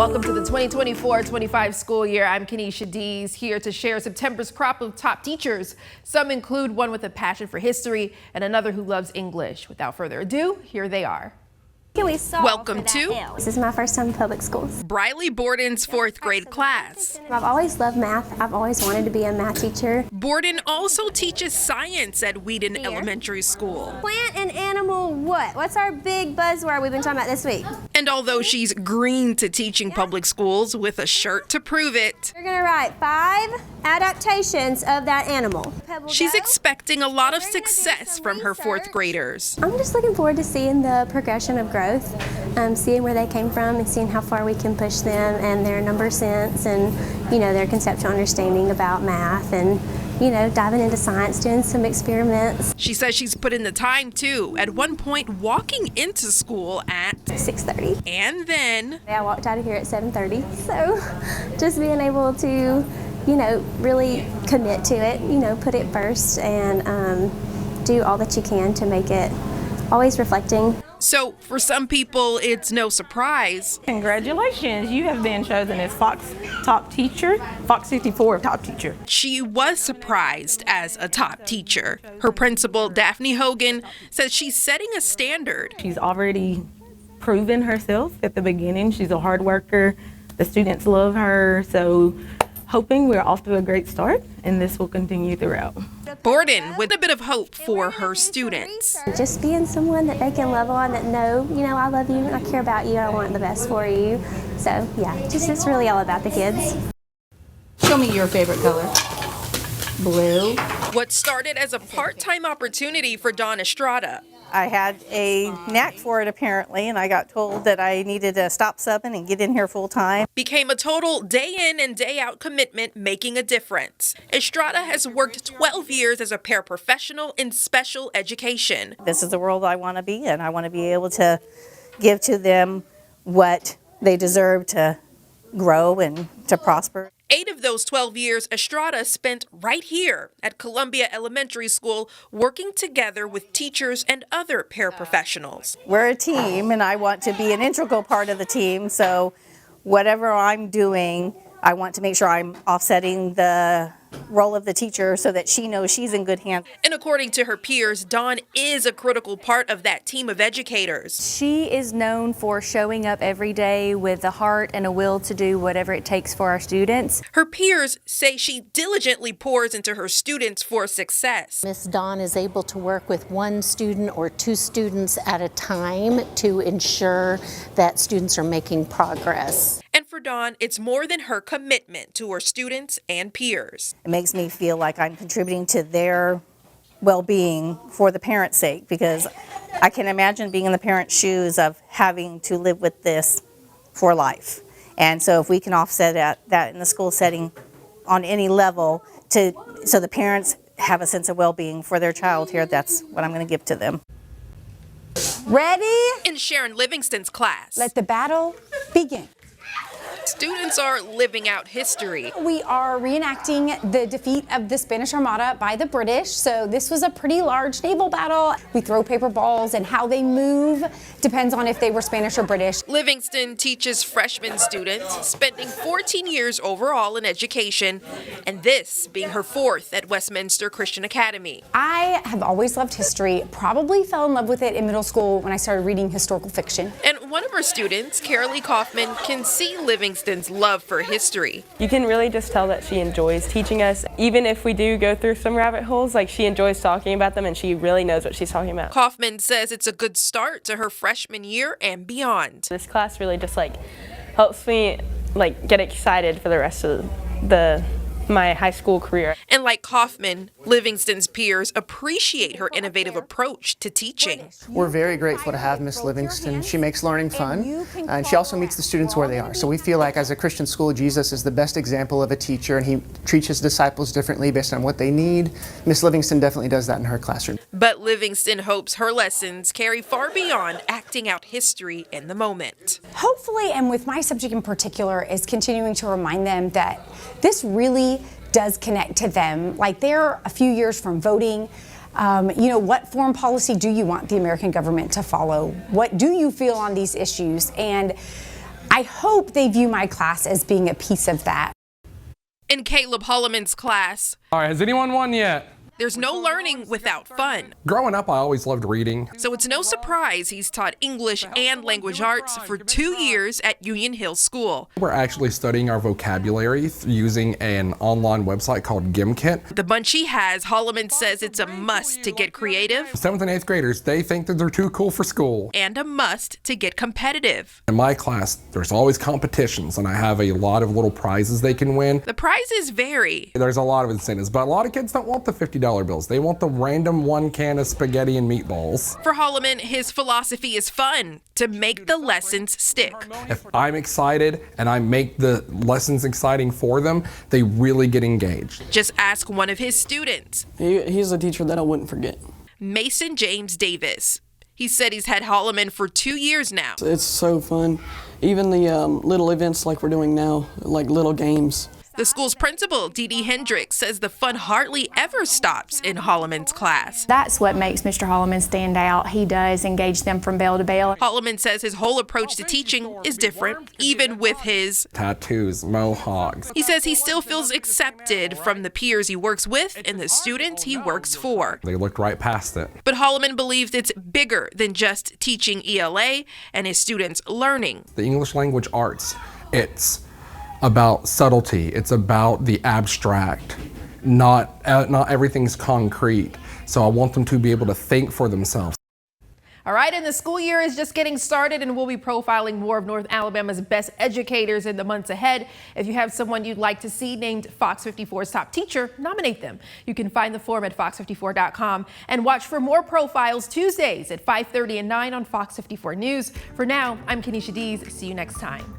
Welcome to the 2024-25 school year. I'm Kenesha Dees, here to share September's crop of top teachers. Some include one with a passion for history and another who loves English. Without further ado, here they are. Welcome to This is my first time in public schools. Briley Borden's fourth grade class. I've always loved math. I've always wanted to be a math teacher. Borden also teaches science at Wheaton Elementary School. Plant and animal what? What's our big buzzword we've been talking about this week? And although she's green to teaching public schools with a shirt to prove it, You're gonna write 5 adaptations of that animal. she's expecting a lot of success from her fourth graders. I'm just looking forward to seeing the progression of growth, seeing where they came from and seeing how far we can push them and their number sense and, their conceptual understanding about math and, diving into science, doing some experiments. She says she's put in the time too, at one point walking into school at 6:30. And then I walked out of here at 7:30. So just being able to, really commit to it, put it first and do all that you can to make it always reflecting. So for some people, it's no surprise. Congratulations, you have been chosen as FOX54 top teacher. She was surprised as a top teacher. Her principal, Daphne Hogan, says she's setting a standard. She's already proven herself at the beginning. She's a hard worker. The students love her, so hoping we're off to a great start and this will continue throughout. Borden with a bit of hope for her students. Just being someone that they can love on, that know, I love you, I care about you, I want the best for you. So yeah, it's really all about the kids. Show me your favorite color. Blue. What started as a part-time opportunity for Dawn Estrada I had a knack for it apparently, and I got told that I needed to stop subbing and get in here full time. became a total day in and day out commitment, making a difference. Estrada has worked 12 years as a paraprofessional in special education. This is the world I want to be in. I want to be able to give to them what they deserve to grow and to prosper. 8 of those 12 years Estrada spent right here at Columbia Elementary School working together with teachers and other paraprofessionals. We're a team and I want to be an integral part of the team, so whatever I'm doing, I want to make sure I'm offsetting the role of the teacher so that she knows she's in good hands. And according to her peers, Dawn is a critical part of that team of educators. She is known for showing up every day with a heart and a will to do whatever it takes for our students. Her peers say she diligently pours into her students for success. Miss Dawn is able to work with 1 student or 2 students at a time to ensure that students are making progress. And for Dawn, it's more than her commitment to her students and peers. It makes me feel like I'm contributing to their well-being for the parents' sake, because I can imagine being in the parents' shoes of having to live with this for life. And so if we can offset that in the school setting on any level so the parents have a sense of well-being for their child here, that's what I'm going to give to them. Ready? In Sharon Livingston's class, Let the battle begin. students are living out history. We are reenacting the defeat of the Spanish Armada by the British. So this was a pretty large naval battle. We throw paper balls, and how they move depends on if they were Spanish or British. Livingston teaches freshman students, spending 14 years overall in education, and this being her 4th at Westminster Christian Academy. I have always loved history, probably fell in love with it in middle school when I started reading historical fiction. And one of her students, Carolee Kaufman, can see Livingston's love for history. You can really just tell that she enjoys teaching us. Even if we do go through some rabbit holes, she enjoys talking about them and she really knows what she's talking about. Kaufman says it's a good start to her freshman year and beyond. This class really just helps me get excited for the rest of my high school career. And like Kaufman, Livingston's peers appreciate her innovative approach to teaching. We're very grateful to have Miss Livingston. She makes learning fun, and she also meets the students where they are. So we feel like as a Christian school, Jesus is the best example of a teacher, and he treats his disciples differently based on what they need. Miss Livingston definitely does that in her classroom. But Livingston hopes her lessons carry far beyond acting out history in the moment. Hopefully, and with my subject in particular, is continuing to remind them that this really does connect to them. They're a few years from voting. What foreign policy do you want the American government to follow? What do you feel on these issues? And I I hope they view my class as being a piece of that. In Caleb Holloman's class, all right, has anyone won yet? there's no learning without fun. Growing up, I always loved reading. So it's no surprise he's taught English and language arts for 2 years at Union Hill School. We're actually studying our vocabulary using an online website called GimKit. The bunch he has, Holloman says it's a must to get creative. 7th and 8th graders, they think that they're too cool for school. And a must to get competitive. In my class, there's always competitions, and I have a lot of little prizes they can win. The prizes vary. There's a lot of incentives, but a lot of kids don't want the $50 bills. They want the random 1 can of spaghetti and meatballs. For Holloman, his philosophy is fun, to make the lessons stick. If I'm excited and I make the lessons exciting for them, they really get engaged. Just ask one of his students. He's a teacher that I wouldn't forget. Mason James Davis. He said he's had Holloman for 2 years now. It's so fun. Even the little events like we're doing now, like little games. The school's principal, Dee Dee Hendricks, says the fun hardly ever stops in Holloman's class. That's what makes Mr. Holloman stand out. He does engage them from bell to bell. Holloman says his whole approach to teaching is different, even with his tattoos, mohawks. He says he still feels accepted from the peers he works with and the students he works for. They looked right past it. But Holloman believes it's bigger than just teaching ELA and his students learning. The English language arts, it's about subtlety. It's about the abstract. Not everything's concrete. So I want them to be able to think for themselves. All right, and the school year is just getting started, and we'll be profiling more of North Alabama's best educators in the months ahead. If you have someone you'd like to see named FOX54's top teacher, nominate them. You can find the form at fox54.com and watch for more profiles Tuesdays at 5:30 and 9 on Fox 54 News. For now, I'm Kenesha Dees. See you next time.